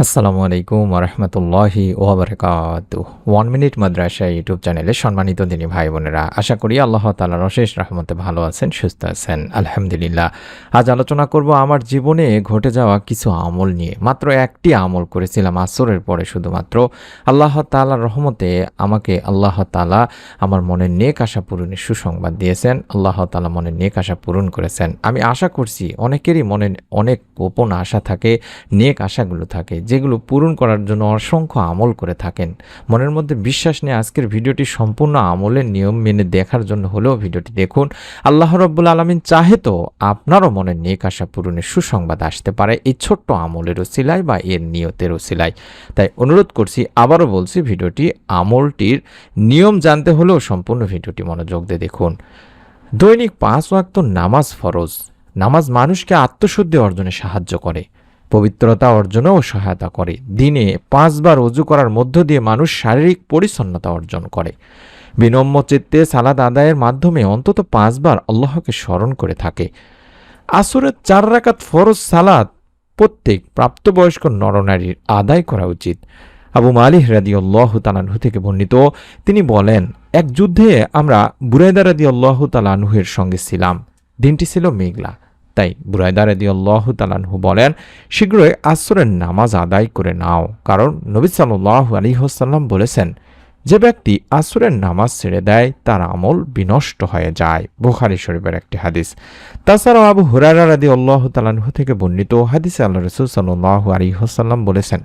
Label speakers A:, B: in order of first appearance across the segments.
A: আসসালামু আলাইকুম ওরহমতুল্লাহি ওবরাকাতুহ। 1 মিনিট মাদ্রাসা ইউটিউব চ্যানেলে সম্মানিত দিনী ভাই বোনেরা, আশা করি আল্লাহ তাআলার অশেষ রহমতে ভালো আছেন, সুস্থ আছেন, আলহামদুলিল্লাহ। আজ আলোচনা করব আমার জীবনে ঘটে যাওয়া কিছু আমল নিয়ে। মাত্র একটি আমল করেছিলাম আসরের পরে, শুধুমাত্র আল্লাহ তাআলার রহমতে আমাকে আল্লাহ তাআলা আমার মনের নেক আশা পূরণের সুসংবাদ দিয়েছেন। আল্লাহ তাআলা মনের নেক আশা পূরণ করেছেন। আমি আশা করছি অনেকেরই মনে অনেক গোপন আশা থাকে, নেক আশাগুলো থাকে, যেগুলো পূরণ করার জন্য অসংখ্য আমল করে থাকেন। মনের মধ্যে বিশ্বাস নিয়ে আজকের ভিডিওটি সম্পূর্ণ আমলের নিয়ম মেনে দেখার জন্য হলেও ভিডিওটি দেখুন। আল্লাহ রাব্বুল আলামিন চাহে তো আপনারও মনের নেক আশা পূরণের সুসংবাদ আসতে পারে এই ছোট্ট আমলের ওসিলায় বা এর নিয়তের ওসিলায়। তাই অনুরোধ করছি, আবারও বলছি, ভিডিওটি আমলটির নিয়ম জানতে হলেও সম্পূর্ণ ভিডিওটি মনোযোগ দিয়ে দেখুন। দৈনিক 5 ওয়াক্ত নামাজ ফরজ। নামাজ মানুষকে আত্মশুদ্ধি অর্জনে সাহায্য করে, পবিত্রতা অর্জনেও সহায়তা করে। দিনে 5 বার ওযু করার মধ্য দিয়ে মানুষ শারীরিক পরিচ্ছন্নতা অর্জন করে। বিনম্র চিত্তে সালাত আদায়ের মাধ্যমে অন্তত 5 বার আল্লাহকে স্মরণ করে থাকে। আসরের 4 রাকাত ফরজ সালাত প্রত্যেক প্রাপ্তবয়স্ক নরনারীর আদায় করা উচিত। আবু মালিহ রাদিয়াল্লাহু তাআলা আনহু থেকে বর্ণিত, তিনি বলেন, এক যুদ্ধে আমরা বুরায়দা রাদিয়াল্লাহু তাআলা আনহুর সঙ্গে ছিলাম। দিনটি ছিল মেঘলা। তাই বুরায়দা রাদিয়াল্লাহু তাআলা আনহু বলেন, শীঘ্রই আসরের নামাজ আদায় করে নাও, কারণ নবী সাল্লাল্লাহু আলাইহি ওয়াসাল্লাম বলেছেন, যে ব্যক্তি আসরের নামাজ ছেড়ে দেয় তার আমল বিনষ্ট হয়ে যায়। বুখারী শরীফের একটি হাদিস। তাছাড়াও আবু হুরায়রা রাদিয়াল্লাহু তাআলা আনহু থেকে বর্ণিত হাদিসে আল্লাহ রাসূল সাল্লাল্লাহু আলাইহি ওয়াসাল্লাম বলেছেন,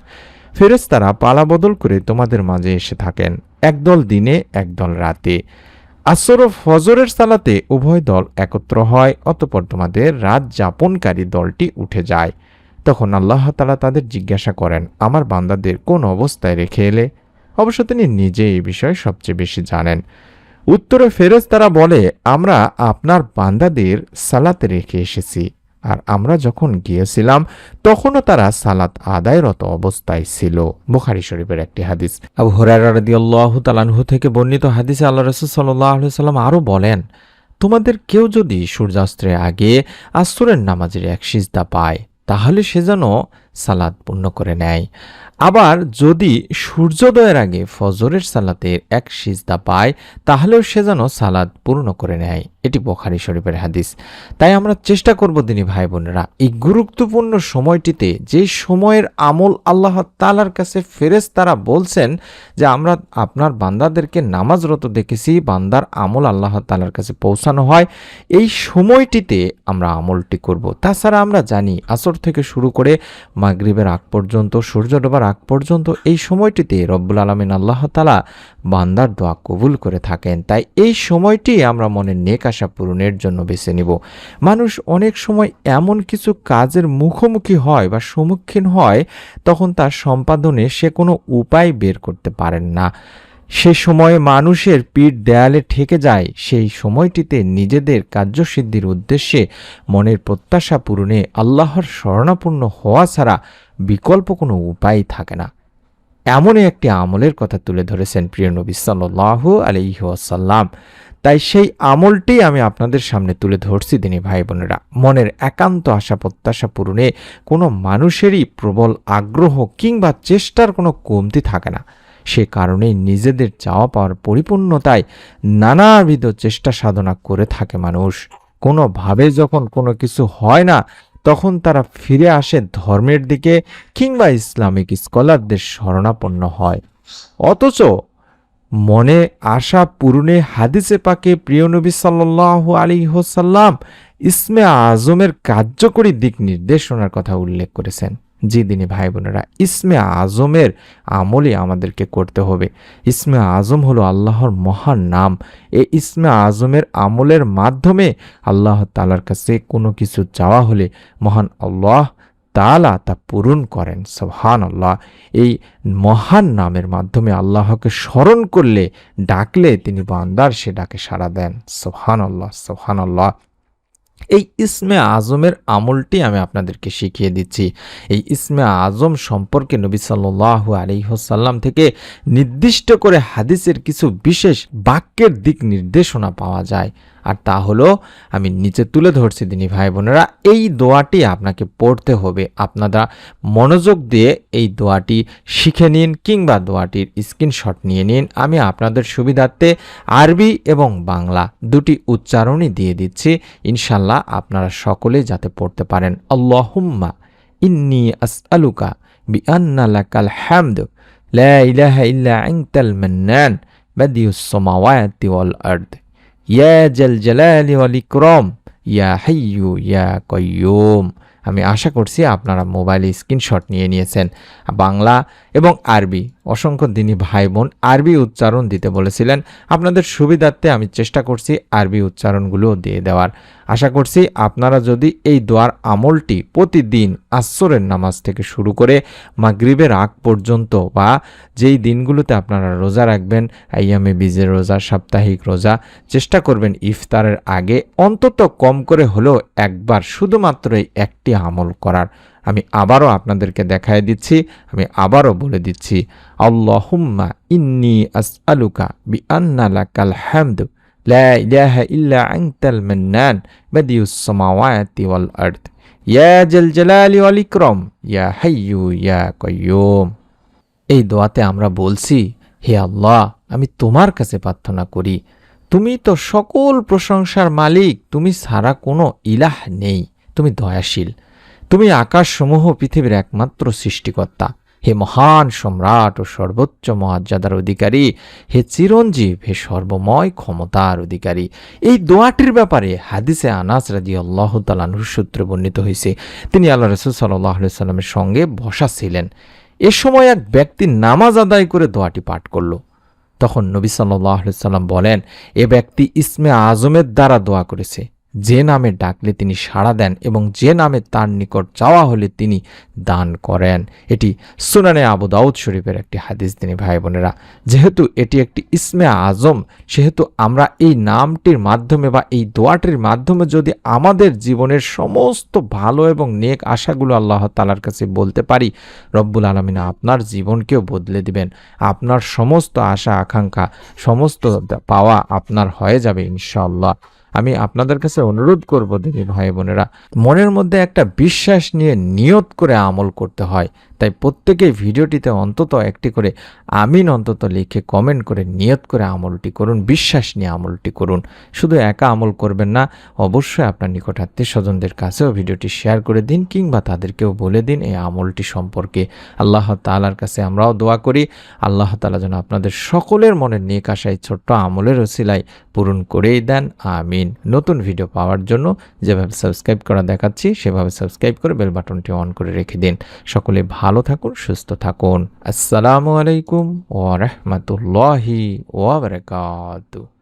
A: ফেরেশতারা পালা বদল করে তোমাদের মাঝে এসে থাকেন, একদল দিনে একদল রাতে। আসর ও ফজরের সালাতে উভয় দল একত্র হয়, অতঃপর তোমাদের রাত যাপনকারী দলটি উঠে যায়। তখন আল্লাহ তাআলা তাদের জিজ্ঞাসা করেন, আমার বান্দাদের কোন অবস্থায় রেখে এলে? অবশ্য তিনি নিজে এই বিষয়ে সবচেয়ে বেশি জানেন। উত্তরে ফেরেশতারা বলে, আমরা আপনার বান্দাদের সালাতে রেখে এসেছি, আর আমরা যখন গিয়েছিলাম তখনও তারা সালাত আদায়রত অবস্থায় ছিল। বুখারী শরীফের একটি হাদিস। আবু হুরায়রা রাদিয়াল্লাহু তাআলা আনহু থেকে বর্ণিত হাদিসে আল্লাহ রাসূল সাল্লাল্লাহু আলাইহি ওয়াসাল্লাম আরও বলেন, তোমাদের কেউ যদি সূর্যাস্তের আগে আসরের নামাজের এক সিজদা পায়, তাহলে সে যেন সালাত পূর্ণ করে নেয়। আবার যদি সূর্যোদয়ের আগে ফজরের সালাতের এক সিজদা পায়, তাহলেও সে যেন সালাত পূর্ণ করে নেয়। এটি বুখারী শরীফের হাদিস। তাই আমরা চেষ্টা করব দিনী ভাই বোনেরা, এই গুরুত্বপূর্ণ সময়টিতে, যে সময়ের আমল আল্লাহ তাআলার কাছে ফেরেশতারা বলছেন যে আমরা আপনার বান্দাদেরকে নামাজরত দেখেছি, বান্দার আমল আল্লাহ তাআলার কাছে পৌঁছানো হয়, এই সময়টিতে আমরা আমলটি করব। তাছাড়া আমরা জানি আসর থেকে শুরু করে মাগরিবের আগ পর্যন্ত, সূর্য ডোবার আগ পর্যন্ত এই সময়টিতে রব্বুল আলামিন আল্লাহ তাআলা বান্দার দোয়া কবুল করে থাকেন। তাই এই সময়টি আমরা মনের নেক আশা পূরণের জন্য বেছে নিব। মানুষ অনেক সময় এমন কিছু কাজের মুখোমুখি হয় বা সম্মুখীন হয়, তখন তার সম্পাদনে সে কোনো উপায় বের করতে পারেন না। সে সময়ে মানুষের পিঠ দেয়ালে ঠেকে যায়। সেই সময়টিতে নিজেদের কার্যসিদ্ধির উদ্দেশ্যে মনের প্রত্যাশা পূরণে আল্লাহর শরণাপন্ন হওয়া ছাড়া বিকল্প কোনো উপায় থাকে না। এমনই একটি আমলের কথা তুলে ধরেছেন প্রিয় নবী সাল্লাল্লাহু আলাইহি ওয়াসাল্লাম। তাই সেই আমলটি আমি আপনাদের সামনে তুলে ধরছি দিনী ভাই বোনেরা। মনের একান্ত আশা প্রত্যাশা পূরণে কোনো মানুষেরই প্রবল আগ্রহ কিংবা চেষ্টার কোনো কমতি থাকে না। সে কারণেই নিজেদের চাওয়া পাওয়ার পরিপূর্ণতায় নানাবিধ চেষ্টা সাধনা করে থাকে মানুষ। কোনোভাবে যখন কোনো কিছু হয় না, তখন তারা ফিরে আসে ধর্মের দিকে কিংবা ইসলামিক স্কলারদের শরণাপন্ন হয়। অথচ মনে আশা পূরণে হাদিসে পাকে প্রিয় নবী সাল্লাল্লাহু আলাইহি ওয়াসাল্লাম ইসমে আজমের কার্যকরী দিক নির্দেশনার কথা উল্লেখ করেছেন। জি দিনী ভাই বোনেরা, ইসমে আজমের আমলই আমাদেরকে করতে হবে। ইসমে আজম হলো আল্লাহর মহান নাম। এই ইসমে আজমের আমলের মাধ্যমে আল্লাহ তাআলার কাছে কোনো কিছু চাওয়া হলে মহান আল্লাহ তাআলা তা পূরণ করেন। সুবহানাল্লাহ। এই মহান নামের মাধ্যমে আল্লাহকে স্মরণ করলে, ডাকলে তিনি বান্দার সে ডাকে সাড়া দেন। সুবহানাল্লাহ, সুবহানাল্লাহ। এই ইসমে আজমের আমলটি আমি আপনাদেরকে শিখিয়ে দিচ্ছি। এই ইসমে আজম সম্পর্কে নবী সাল্লাল্লাহু আলাইহি ওয়াসাল্লাম থেকে নির্দিষ্ট করে হাদিসের কিছু বিশেষ বাক্যের দিক নির্দেশনা পাওয়া যায়। আর তা হলো, আমি নিচে তুলে ধরছি দিনী ভাই বোনেরা, এই দোয়াটি আপনাকে পড়তে হবে। আপনারা মনোযোগ দিয়ে এই দোয়াটি শিখে নিন কিংবা দোয়াটির স্ক্রিনশট নিয়ে নিন। আমি আপনাদের সুবিধার্থে আরবি এবং বাংলা দুটি উচ্চারণই দিয়ে দিচ্ছি, ইনশাল্লাহ আপনারা সকলেই যাতে পড়তে পারেন। আল্লাহুম্মা ইন্নী আসআলুকা বিআন্না লাকাল হামদু লা ইলাহা ইল্লা আনতাল মান্নান বাদিউস সামাওয়াতি ওয়াল আরদ ইয়া জাল জালালি ওয়াল ইকরাম ইয়া হাইয়্যু ইয়া কাইয়্যুম। আমি আশা করছি আপনারা মোবাইলে স্ক্রিনশট নিয়ে নিয়েছেন। বাংলা এবং আরবি, অসংখ্য দিনী ভাই বোন আরবি উচ্চারণ দিতে বলেছিলেন। আপনাদের সুবিধার্থে আমি চেষ্টা করছি আরবি উচ্চারণগুলো দিয়ে দেওয়ার। আশা করছি আপনারা যদি এই দোয়ার আমলটি প্রতিদিন আসরের নামাজ থেকে শুরু করে মাগরিবের আগ পর্যন্ত বা যেই দিনগুলোতে আপনারা রোজা রাখবেন, আইয়ামে বীজের রোজা, সাপ্তাহিক রোজা, চেষ্টা করবেন ইফতারের আগে অন্তত কম করে হলেও একবার শুধুমাত্র এই একটি আমল করার। আমি আবারও আপনাদেরকে দেখায় দিচ্ছি, আমি আবারও বলে দিচ্ছি, আল্লাহুম্মা ইন্নী আসআলুকা বিআন্না লাকাল হামদু লা ইলাহা ইল্লা আনতাল মান্নান বাদিউস সামাওয়াতি ওয়াল আরদ ইয়া জাল জালালি ওয়াল ইকরাম ইয়া হাইয়্যু ইয়া কাইয়্যুম। এই দোয়াতে আমরা বলছি, হে আল্লাহ, আমি তোমার কাছে প্রার্থনা করি, তুমি তো সকল প্রশংসার মালিক, তুমি ছাড়া কোনো ইলাহ নেই, তুমি দয়াশীল, তুমি আকাশসমূহ পৃথিবীর একমাত্র সৃষ্টিকর্তা। হে মহান সম্রাট ও সর্বোচ্চ মর্যাদার অধিকারী, হে চিরঞ্জীব, হে সর্বময় ক্ষমতার অধিকারী। এই দোয়াটির ব্যাপারে হাদিসে আনাস রাদিয়াল্লাহু তাআলা আনহু সূত্রে বর্ণিত হয়েছে, তিনি আল্লাহ রাসূল সাল্লাল্লাহু আলাইহি সাল্লামের সঙ্গে বসা ছিলেন। এ সময় এক ব্যক্তি নামাজ আদায় করে দোয়াটি পাঠ করল। তখন নবী সাল্লাল্লাহু আলাইহি সাল্লাম বলেন, এ ব্যক্তি ইসমে আজমের দ্বারা দোয়া করেছে, যে নামে ডাকলে তিনি সাড়া দেন এবং যে নামে তার নিকট চাওয়া হলে তিনি দান করেন। এটি সুনানে আবু দাউদ শরীফের একটি হাদিস। তিনি ভাই বোনেরা, যেহেতু এটি একটি ইসমে আজম, সেহেতু আমরা এই নামটির মাধ্যমে বা এই দোয়াটির মাধ্যমে যদি আমাদের জীবনের সমস্ত ভালো এবং নেক আশাগুলো আল্লাহ তাআলার কাছে বলতে পারি, রব্বুল আলামিন আপনার জীবনকেও বদলে দিবেন। আপনার সমস্ত আশা আকাঙ্ক্ষা, সমস্ত পাওয়া আপনার হয়ে যাবে ইনশাআল্লাহ। আমি আপনাদের কাছে অনুরোধ করব দিনী ভাই বোনেরা, মনের মধ্যে একটা বিশ্বাস নিয়ে নিয়ত করে আমল করতে হয়। তাই প্রত্যেকেই ভিডিওটিতে অন্তত একটি করে আমিন অন্তত লিখে কমেন্ট করে নিয়ত করে আমলটি করুন, বিশ্বাস নিয়ে আমলটি করুন। শুধু একা আমল করবেন না, অবশ্যই আপনার নিকট আত্মীয় স্বজনদের কাছেও ভিডিওটি শেয়ার করে দিন কিংবা তাদেরকেও বলে দিন এই আমলটি সম্পর্কে। আল্লাহ তাআলার কাছে আমরাও দোয়া করি, আল্লাহ তাআলা যেন আপনাদের সকলের মনের নেক আশা এই ছোট্ট আমলের ওসিলায় পূরণ করেই দেন, আমিন। নতুন ভিডিও পাওয়ার জন্য যেভাবে সাবস্ক্রাইব করা দেখাচ্ছি সেভাবে সাবস্ক্রাইব করে বেল বাটনটি অন করে রেখে দিন। সকলে ভালো থাকুন, সুস্থ থাকুন। আসসালামু আলাইকুম ওয়া রাহমাতুল্লাহি ওয়া বারাকাতুহু।